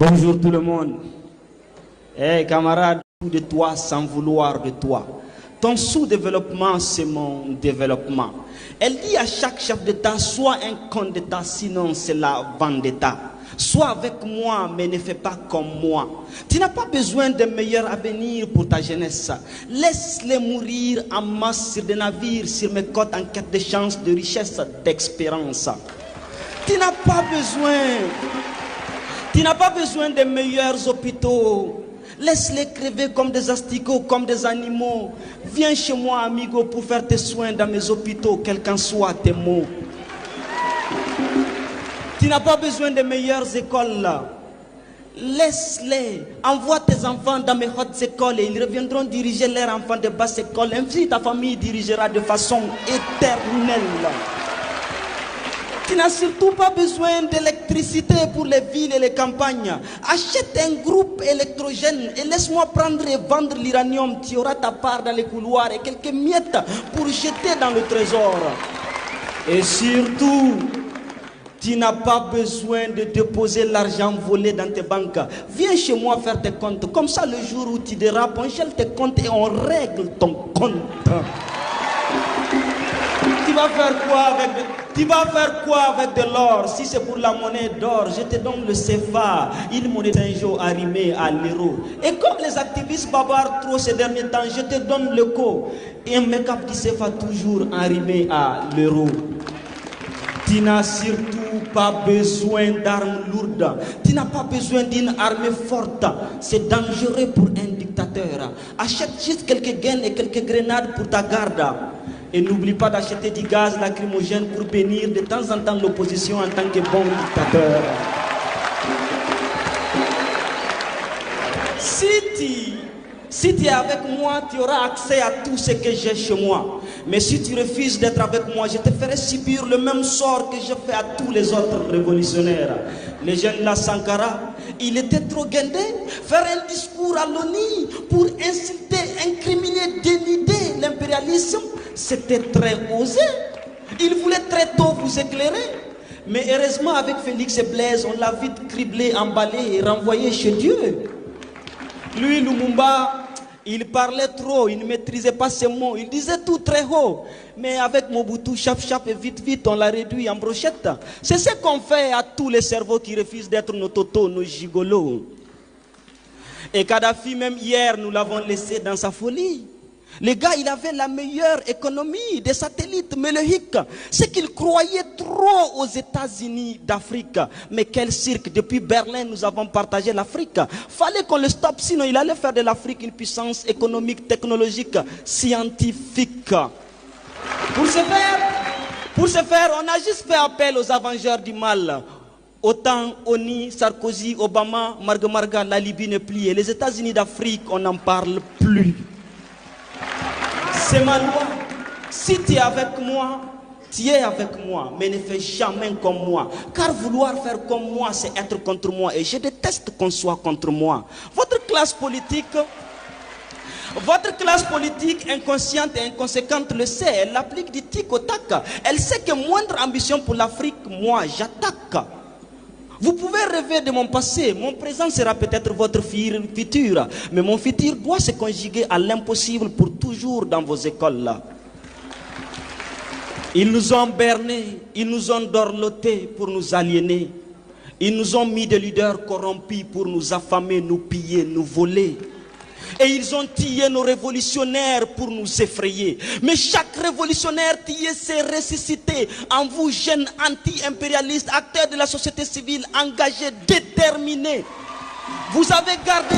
Bonjour tout le monde. Camarade, de toi sans vouloir de toi. Ton sous-développement, c'est mon développement. Elle dit à chaque chef d'État, sois un con d'État, sinon c'est la vendetta. Sois avec moi, mais ne fais pas comme moi. Tu n'as pas besoin d'un meilleur avenir pour ta jeunesse. Laisse-les mourir en masse sur des navires, sur mes côtes en quête de chance, de richesse, d'espérance. Tu n'as pas besoin des meilleurs hôpitaux. Laisse-les crever comme des asticots, comme des animaux. Viens chez moi, amigo, pour faire tes soins dans mes hôpitaux, quels qu'en soient tes mots. Tu n'as pas besoin des meilleures écoles. Laisse-les. Envoie tes enfants dans mes hautes écoles et ils reviendront diriger leurs enfants de basse école. Ainsi, ta famille dirigera de façon éternelle. Tu n'as surtout pas besoin d'électricité pour les villes et les campagnes. Achète un groupe électrogène et laisse-moi prendre et vendre l'uranium. Tu auras ta part dans les couloirs et quelques miettes pour jeter dans le trésor. Et surtout, tu n'as pas besoin de déposer l'argent volé dans tes banques. Viens chez moi faire tes comptes. Comme ça, le jour où tu dérapes, on gèle tes comptes et on règle ton compte. Tu vas faire quoi avec de l'or? Si c'est pour la monnaie d'or, je te donne le CFA, une monnaie d'un jour arrimée à l'euro. Et comme les activistes bavarent trop ces derniers temps, je te donne le co et un make-up du CFA toujours arrimé à l'euro. Tu n'as surtout pas besoin d'armes lourdes. Tu n'as pas besoin d'une armée forte. C'est dangereux pour un dictateur. Achète juste quelques gaines et quelques grenades pour ta garde. Et n'oublie pas d'acheter du gaz lacrymogène pour bénir de temps en temps l'opposition en tant que bon dictateur. Si tu es avec moi, tu auras accès à tout ce que j'ai chez moi. Mais si tu refuses d'être avec moi, je te ferai subir le même sort que je fais à tous les autres révolutionnaires. Le jeune La Sankara, il était trop guindé. Faire un discours à l'ONU pour insulter, incriminer, dénider l'impérialisme, c'était très osé. Il voulait très tôt vous éclairer. Mais heureusement, avec Félix et Blaise, on l'a vite criblé, emballé et renvoyé chez Dieu. Lui, Lumumba, il parlait trop, il ne maîtrisait pas ses mots, il disait tout très haut. Mais avec Mobutu, chap et vite, on l'a réduit en brochette. C'est ce qu'on fait à tous les cerveaux qui refusent d'être nos totos, nos gigolos. Et Kadhafi, même hier, nous l'avons laissé dans sa folie. Le gars, il avait la meilleure économie des satellites, mais le hic, c'est qu'il croyait trop aux États-Unis d'Afrique. Mais quel cirque, depuis Berlin, nous avons partagé l'Afrique. Fallait qu'on le stoppe, sinon il allait faire de l'Afrique une puissance économique, technologique, scientifique. Pour ce faire, on a juste fait appel aux avengeurs du mal. Autant Oni, Sarkozy, Obama, Marga, la Libye n'est pliée. Les États-Unis d'Afrique, on n'en parle plus. C'est ma loi. Si tu es avec moi, tu es avec moi, mais ne fais jamais comme moi. Car vouloir faire comme moi, c'est être contre moi. Et je déteste qu'on soit contre moi. Votre classe politique inconsciente et inconséquente le sait. Elle applique du tic au tac. Elle sait que moindre ambition pour l'Afrique, moi, j'attaque. Vous pouvez rêver de mon passé, mon présent sera peut-être votre futur, mais mon futur doit se conjuguer à l'impossible pour toujours dans vos écoles là. Ils nous ont bernés, ils nous ont dorlotés pour nous aliéner. Ils nous ont mis des leaders corrompus pour nous affamer, nous piller, nous voler. Et ils ont tué nos révolutionnaires pour nous effrayer. Mais chaque révolutionnaire tué s'est ressuscité en vous, jeunes anti-impérialistes, acteurs de la société civile, engagés, déterminés. Vous avez gardé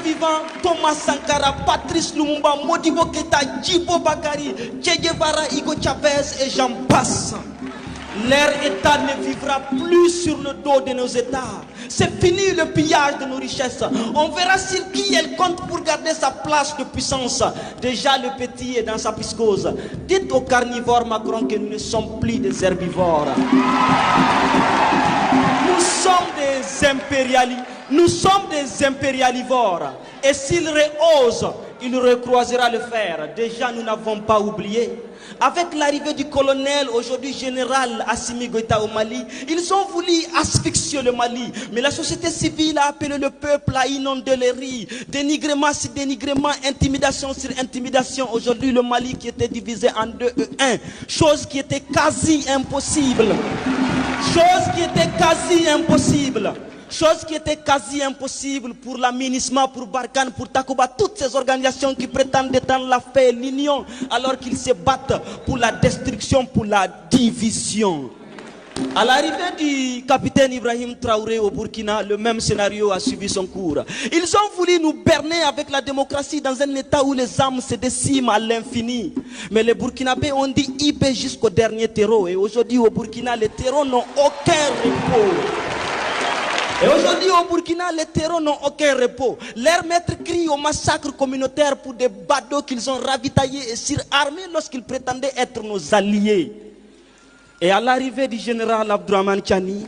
vivant Thomas Sankara, Patrice Lumumba, Modibo Keïta, Djibo Bakary, Che Guevara, Hugo Chavez et j'en passe. Leur État ne vivra plus sur le dos de nos États. C'est fini le pillage de nos richesses. On verra sur qui elle compte pour garder sa place de puissance. Déjà le petit est dans sa piscose. Dites aux carnivores Macron que nous ne sommes plus des herbivores. Nous sommes des impérialistes. Nous sommes des impérialivores. Et s'il réose, il recroisera le fer. Déjà, nous n'avons pas oublié. Avec l'arrivée du colonel, aujourd'hui général Assimi Goïta au Mali, ils ont voulu asphyxier le Mali. Mais la société civile a appelé le peuple à inonder les rues. Dénigrement sur dénigrement, intimidation sur intimidation. Aujourd'hui, le Mali qui était divisé en 2 et 1. Chose qui était quasi impossible. Chose qui était quasi impossible. Chose qui était quasi impossible pour la MINUSMA, pour Barkhane, pour Takuba, toutes ces organisations qui prétendent étendre la paix et l'union, alors qu'ils se battent pour la destruction, pour la division. À l'arrivée du capitaine Ibrahim Traoré au Burkina, le même scénario a suivi son cours. Ils ont voulu nous berner avec la démocratie dans un état où les âmes se déciment à l'infini. Mais les Burkinabés ont dit IB jusqu'au dernier terreau. Et aujourd'hui au Burkina, les terreaux n'ont aucun repos. Et aujourd'hui au Burkina, les terreaux n'ont aucun repos. Leurs maîtres crient au massacre communautaire pour des badauds qu'ils ont ravitaillés et surarmés lorsqu'ils prétendaient être nos alliés. Et à l'arrivée du général Abdourahmane Tiani,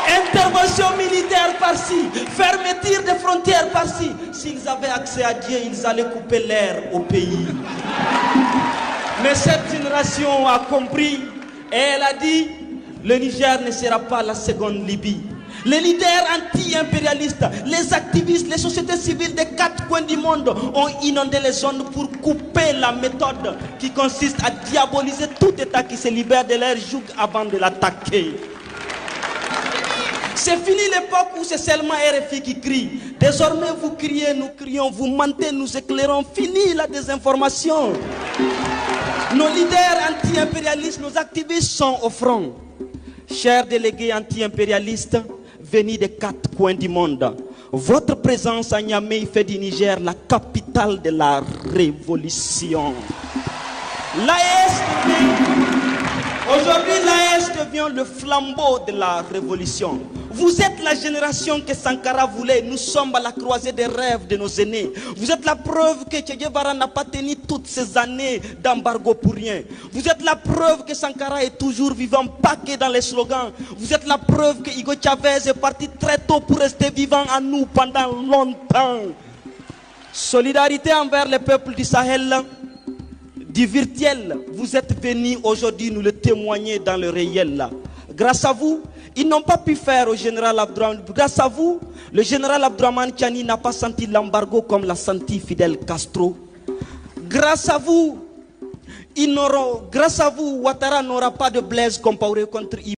intervention militaire par-ci, fermeture des frontières par-ci. S'ils avaient accès à Dieu, ils allaient couper l'air au pays. Mais cette génération a compris et elle a dit: le Niger ne sera pas la seconde Libye. Les leaders anti-impérialistes, les activistes, les sociétés civiles des 4 coins du monde ont inondé les zones pour couper la méthode qui consiste à diaboliser tout État qui se libère de leur joug avant de l'attaquer. C'est fini l'époque où c'est seulement RFI qui crie. Désormais vous criez, nous crions, vous mentez, nous éclairons. Fini la désinformation. Nos leaders anti-impérialistes, nos activistes sont au front. Chers délégués anti-impérialistes, venus des 4 coins du monde, votre présence à Niamey fait du Niger la capitale de la révolution. Aujourd'hui, l'AES devient le flambeau de la révolution. Vous êtes la génération que Sankara voulait. Nous sommes à la croisée des rêves de nos aînés. Vous êtes la preuve que Che Guevara n'a pas tenu toutes ces années d'embargo pour rien. Vous êtes la preuve que Sankara est toujours vivant, pas que dans les slogans. Vous êtes la preuve que Hugo Chavez est parti très tôt pour rester vivant en nous pendant longtemps. Solidarité envers les peuples du Sahel, du virtuel. Vous êtes venus aujourd'hui nous le témoigner dans le réel. Grâce à vous, ils n'ont pas pu faire au général Abdourahmane. Grâce à vous, le général Abdourahmane Tiani n'a pas senti l'embargo comme l'a senti Fidel Castro. Grâce à vous, Ouattara n'aura pas de Blaise Compaoré contre